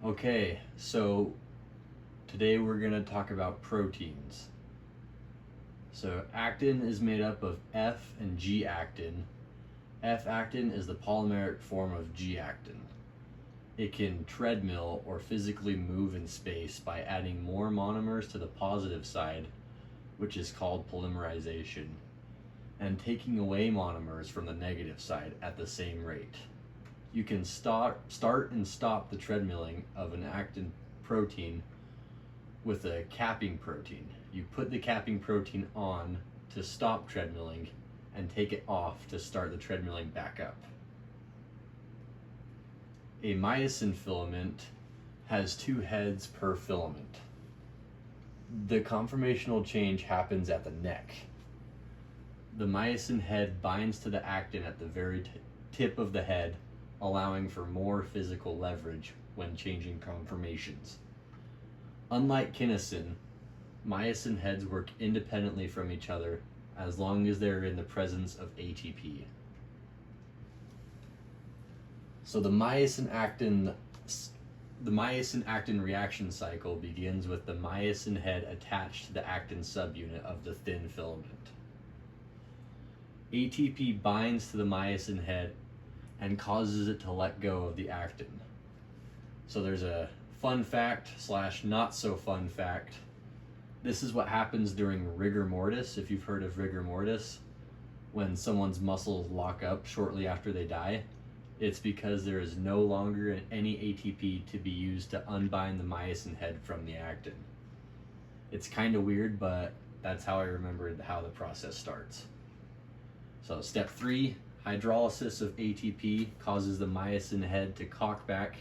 Okay, so today we're going to talk about proteins. So actin is made up of F and G actin. F actin is the polymeric form of G actin. It can treadmill or physically move in space by adding more monomers to the positive side, which is called polymerization, and taking away monomers from the negative side at the same rate. You can start and stop the treadmilling of an actin protein with a capping protein. You put the capping protein on to stop treadmilling and take it off to start the treadmilling back up. A myosin filament has 2 heads per filament. The conformational change happens at the neck. The myosin head binds to the actin at the very tip of the head, allowing for more physical leverage when changing conformations. Unlike kinesin, myosin heads work independently from each other as long as they're in the presence of ATP. So the myosin actin reaction cycle begins with the myosin head attached to the actin subunit of the thin filament. ATP binds to the myosin head and causes it to let go of the actin. So there's a fun fact / not so fun fact. This is what happens during rigor mortis, if you've heard of rigor mortis, when someone's muscles lock up shortly after they die. It's because there is no longer any ATP to be used to unbind the myosin head from the actin. It's kind of weird, but that's how I remembered how the process starts. So step 3, hydrolysis of ATP causes the myosin head to cock back,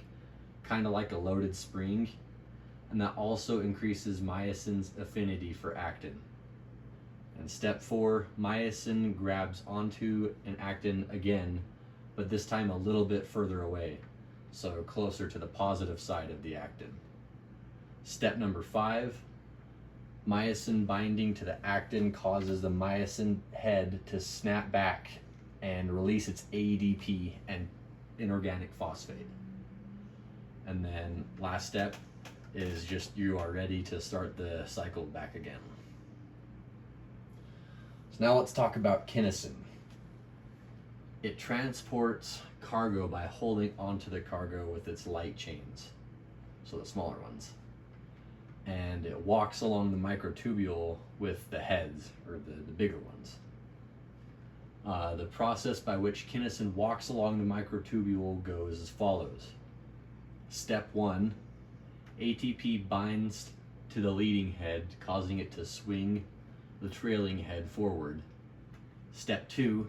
kind of like a loaded spring, and that also increases myosin's affinity for actin. And step 4, myosin grabs onto an actin again, but this time a little bit further away, so closer to the positive side of the actin. Step number 5, myosin binding to the actin causes the myosin head to snap back and release its ADP and inorganic phosphate. And then last step is just you are ready to start the cycle back again. So now let's talk about kinesin. It transports cargo by holding onto the cargo with its light chains, so the smaller ones. And it walks along the microtubule with the heads, or the bigger ones. The process by which kinesin walks along the microtubule goes as follows. Step 1, ATP binds to the leading head, causing it to swing the trailing head forward. Step 2,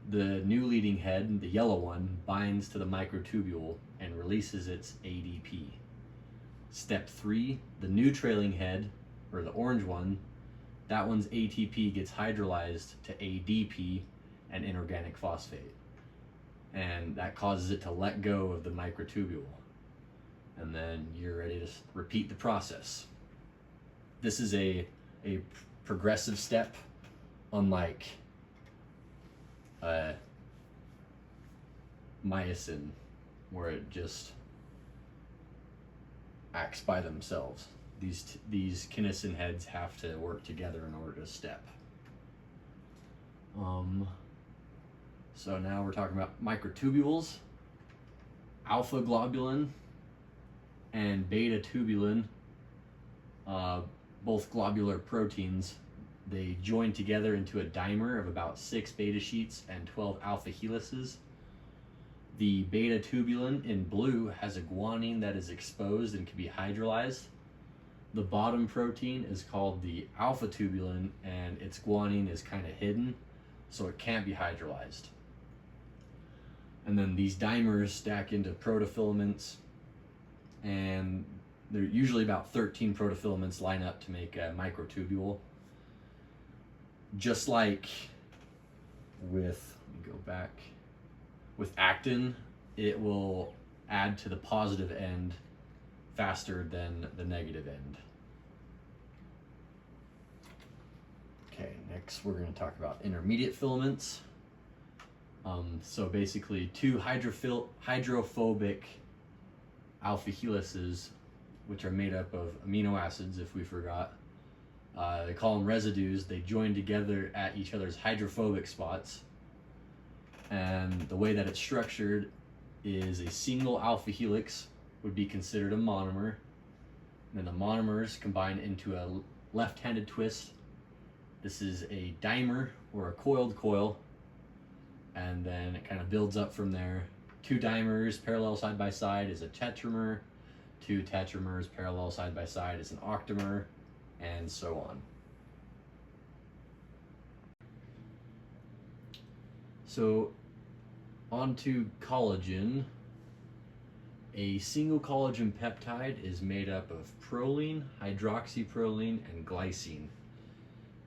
the new leading head, the yellow one, binds to the microtubule and releases its ADP. Step 3, the new trailing head, or the orange one, that one's ATP gets hydrolyzed to ADP and inorganic phosphate. And that causes it to let go of the microtubule. And then you're ready to repeat the process. This is a progressive step, unlike myosin, where it just acts by themselves. These kinesin heads have to work together in order to step. So now we're talking about microtubules. Alpha globulin and beta tubulin, both globular proteins, they join together into a dimer of about 6 beta sheets and 12 alpha helices. The beta tubulin in blue has a guanine that is exposed and can be hydrolyzed. The bottom protein is called the alpha tubulin, and its guanine is kind of hidden, so it can't be hydrolyzed. And then these dimers stack into protofilaments, and they're usually about 13 protofilaments line up to make a microtubule. Just like with, let me go back, with actin, it will add to the positive end faster than the negative end. Okay, next we're going to talk about intermediate filaments. So basically 2 hydrophobic alpha helices, which are made up of amino acids, if we forgot. They call them residues. They join together at each other's hydrophobic spots. And the way that it's structured is a single alpha helix would be considered a monomer. And then the monomers combine into a left-handed twist. This is a dimer or a coiled coil. And then it kind of builds up from there. 2 dimers parallel side by side is a tetramer. 2 tetramers parallel side by side is an octamer, and so on. So on to collagen. A single collagen peptide is made up of proline, hydroxyproline, and glycine.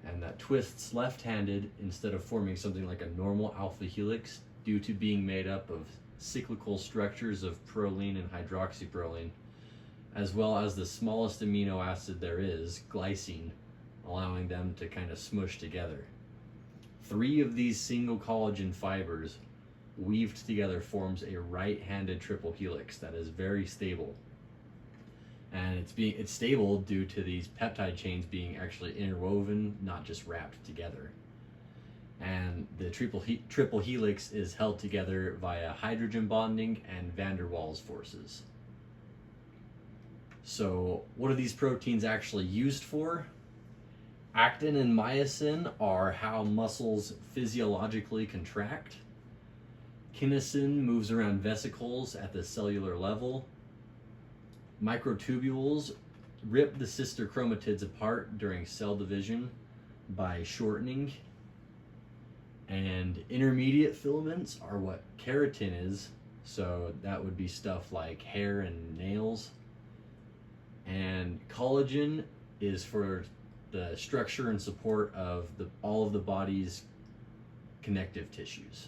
And that twists left-handed instead of forming something like a normal alpha helix due to being made up of cyclical structures of proline and hydroxyproline, as well as the smallest amino acid there is, glycine, allowing them to kind of smush together. 3 of these single collagen fibers weaved together forms a right-handed triple helix that is very stable. And it's stable due to these peptide chains being actually interwoven, not just wrapped together. And the triple helix is held together via hydrogen bonding and van der Waals forces. So what are these proteins actually used for? Actin and myosin are how muscles physiologically contract. Kinesin moves around vesicles at the cellular level. Microtubules rip the sister chromatids apart during cell division by shortening. And intermediate filaments are what keratin is, so that would be stuff like hair and nails. And collagen is for the structure and support of all of the body's connective tissues.